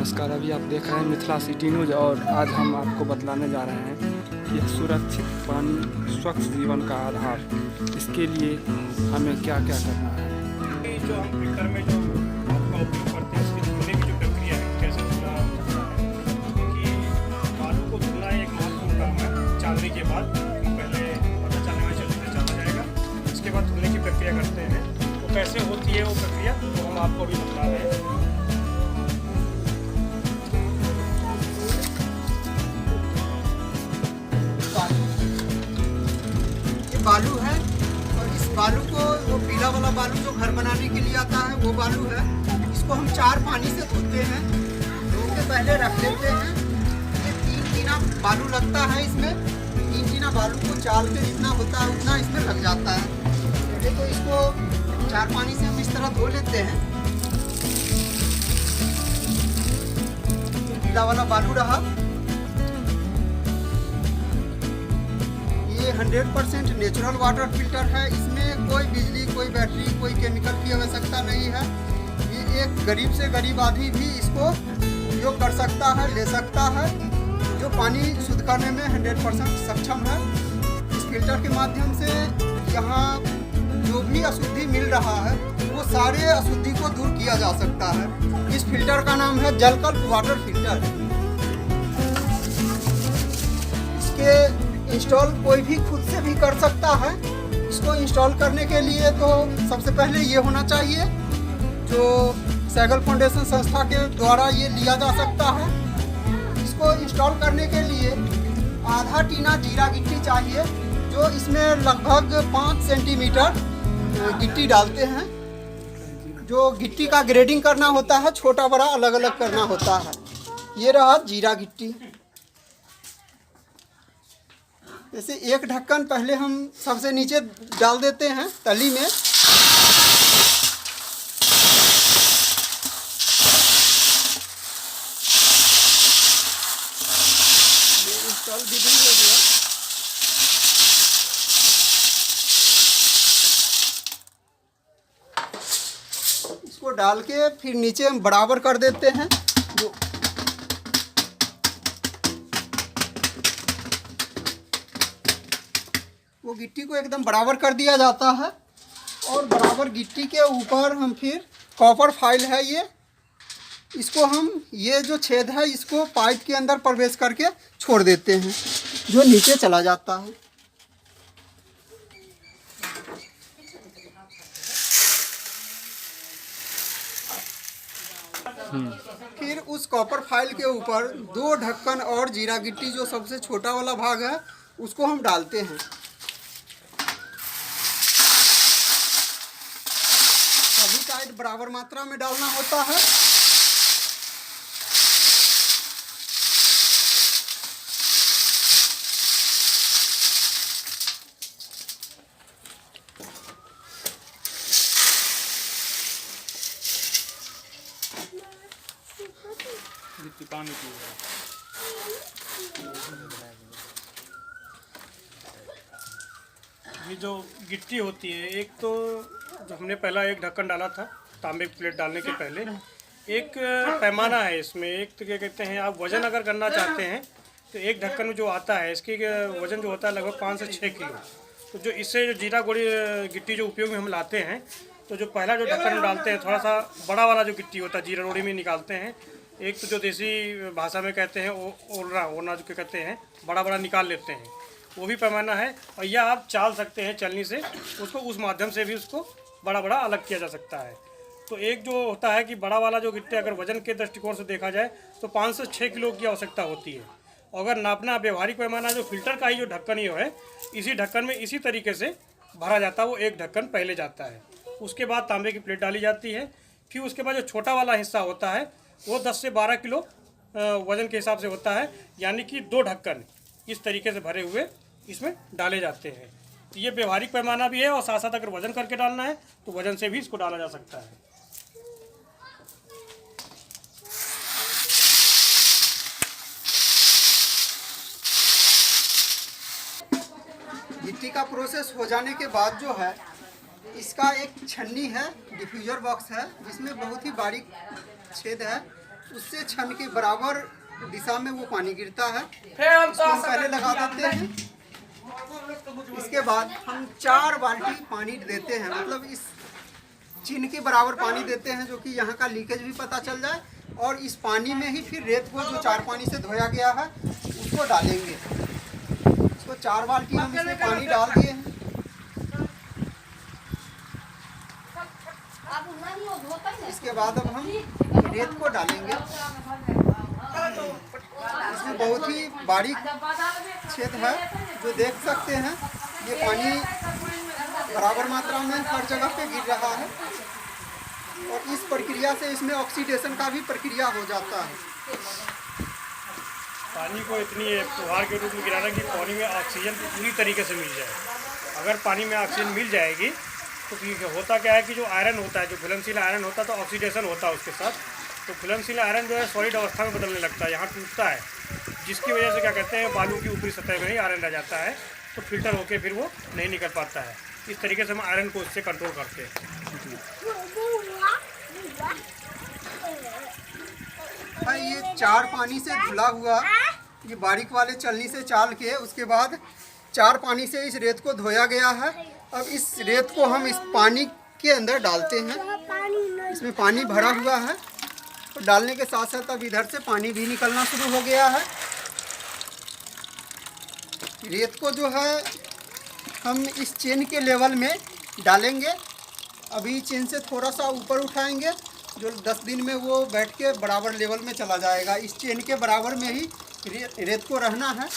नमस्कार। अभी आप देख रहे हैं मिथिला सिटी न्यूज़ और आज हम आपको बतलाने जा रहे हैं कि सुरक्षित पानी स्वच्छ जीवन का आधार, इसके लिए हमें क्या क्या करना है। जो हम फिल्टर में जो आपका उपयोग करते हैं उसकी धुलने की जो प्रक्रिया है कैसे धुला जाता है, क्योंकि बालू को धुलना एक महत्वपूर्ण काम है। चालने के बाद पहले पता चलने वाली चलने से चला जाएगा, उसके बाद धुलने की प्रक्रिया करते हैं। तो कैसे होती है वो प्रक्रिया तो हम आपको अभी बता रहे हैं। बालू है और इस बालू को वो पीला वाला बालू जो घर बनाने के लिए आता है वो बालू है। इसको हम 4 पानी से धोते हैं, धो के पहले रख लेते हैं। ये 3 टीना बालू लगता है इसमें। 3 टीना बालू को चाल के जितना होता है उतना इसमें लग जाता है। पहले तो इसको 4 पानी से हम इस तरह धो लेते हैं। पीला वाला बालू रहा, ये 100% नेचुरल वाटर फिल्टर है। इसमें कोई बिजली, कोई बैटरी, कोई केमिकल की आवश्यकता नहीं है। ये एक गरीब से गरीब आदमी भी इसको उपयोग कर सकता है, ले सकता है, जो पानी शुद्ध करने में 100% सक्षम है। इस फिल्टर के माध्यम से यहाँ जो भी अशुद्धि मिल रहा है वो सारे अशुद्धि को दूर किया जा सकता है। इस फिल्टर का नाम है जलकल्प वाटर फिल्टर। इसके इंस्टॉल कोई भी खुद से भी कर सकता है। इसको इंस्टॉल करने के लिए तो सबसे पहले ये होना चाहिए, जो सैगल फाउंडेशन संस्था के द्वारा ये लिया जा सकता है। इसको इंस्टॉल करने के लिए आधा टीना जीरा गिट्टी चाहिए, जो इसमें लगभग 5 सेंटीमीटर गिट्टी डालते हैं। जो गिट्टी का ग्रेडिंग करना होता है, छोटा बड़ा अलग अलग करना होता है। ये रहा जीरा गिट्टी। जैसे एक ढक्कन पहले हम सबसे नीचे डाल देते हैं तली में। ये इंस्टॉल विधि हो गया। इसको डाल के फिर नीचे हम बराबर कर देते हैं। जो वो गिट्टी को एकदम बराबर कर दिया जाता है और बराबर गिट्टी के ऊपर हम फिर कॉपर फाइल है इसको हम ये जो छेद है इसको पाइप के अंदर प्रवेश करके छोड़ देते हैं, जो नीचे चला जाता है। फिर उस कॉपर फाइल के ऊपर 2 ढक्कन और जीरा गिट्टी, जो सबसे छोटा वाला भाग है, उसको हम डालते हैं। बराबर मात्रा में डालना होता है। पानी ये जो गिट्टी होती है, एक तो जो हमने पहला एक ढक्कन डाला था तांबे की प्लेट डालने के पहले, एक पैमाना है इसमें। एक तो क्या कहते हैं, आप वज़न अगर करना चाहते हैं तो एक ढक्कन में जो आता है इसकी वज़न जो होता है लगभग 5 से 6 किलो। तो जो इससे जो जीरा गोड़ी गिट्टी जो उपयोग में हम लाते हैं, तो जो पहला जो ढक्कन डालते हैं थोड़ा सा बड़ा वाला जो गिट्टी होता है जीरा रोड़ी में निकालते हैं। एक तो जो देसी भाषा में कहते हैं ओरना जो क्या कहते हैं, बड़ा बड़ा निकाल लेते हैं, वो भी पैमाना है। और या आप चाल सकते हैं चलनी से, उसको उस माध्यम से भी उसको बड़ा बड़ा अलग किया जा सकता है। तो एक जो होता है कि बड़ा वाला जो गिट्टी अगर वजन के दृष्टिकोण से देखा जाए तो 5 से 6 किलो की आवश्यकता होती है। अगर नापना व्यवहारिक पैमाना जो फिल्टर का ही जो ढक्कन ही है, इसी ढक्कन में इसी तरीके से भरा जाता है। वो एक ढक्कन पहले जाता है, उसके बाद तांबे की प्लेट डाली जाती है। फिर उसके बाद जो छोटा वाला हिस्सा होता है वो 10 से 12 किलो वज़न के हिसाब से होता है, यानी कि 2 ढक्कन इस तरीके से भरे हुए इसमें डाले जाते हैं। तो ये व्यवहारिक पैमाना भी है और साथ साथ अगर वज़न करके डालना है तो वज़न से भी इसको डाला जा सकता है। गिट्टी का प्रोसेस हो जाने के बाद जो है इसका एक छन्नी है, डिफ्यूजर बॉक्स है, जिसमें बहुत ही बारीक छेद है। उससे छन के बराबर दिशा में वो पानी गिरता है। फिर हम इसको हम पहले लगा देते हैं। इसके बाद हम 4 बाल्टी पानी देते हैं, मतलब इस चिन के बराबर पानी देते हैं, जो कि यहाँ का लीकेज भी पता चल जाए। और इस पानी में ही फिर रेत को जो 4 पानी से धोया गया है उसको डालेंगे। इसको 4 बाल्टी हम इसमें पानी डाल दिए हैं। इसके बाद अब हम रेत को डालेंगे। इसमें बहुत ही बारीक छेद है, जो देख सकते हैं। ये पानी बराबर मात्रा में हर जगह पे गिर रहा है और इस प्रक्रिया से इसमें ऑक्सीडेशन का भी प्रक्रिया हो जाता है। पानी को इतनी फुहार के रूप में गिराना कि पानी में ऑक्सीजन पूरी तरीके से मिल जाए। अगर पानी में ऑक्सीजन मिल जाएगी तो ठीक है। होता क्या है कि जो आयरन होता है, जो फिल्मशील आयरन होता है, तो ऑक्सीडेशन होता है उसके साथ, तो फिल्मशील आयरन जो है सॉलिड अवस्था में बदलने लगता है, यहाँ टूटता है, जिसकी वजह से क्या कहते हैं बालू की ऊपरी सतह में ही आयरन रह जाता है, तो फिल्टर होके फिर वो नहीं निकल पाता है। इस तरीके से हम आयरन को उससे कंट्रोल करते हैं। भाई ये 4 पानी से धुला हुआ, ये बारीक वाले छलनी से चाल के उसके बाद 4 पानी से इस रेत को धोया गया है। अब इस रेत को हम इस पानी के अंदर डालते हैं। इसमें पानी भरा हुआ है और डालने के साथ साथ अब इधर से पानी भी निकलना शुरू हो गया है। रेत को जो है हम इस चेन के लेवल में डालेंगे। अभी चेन से थोड़ा सा ऊपर उठाएंगे, जो 10 दिन में वो बैठ के बराबर लेवल में चला जाएगा। इस चेन के बराबर में ही रेत को रहना है।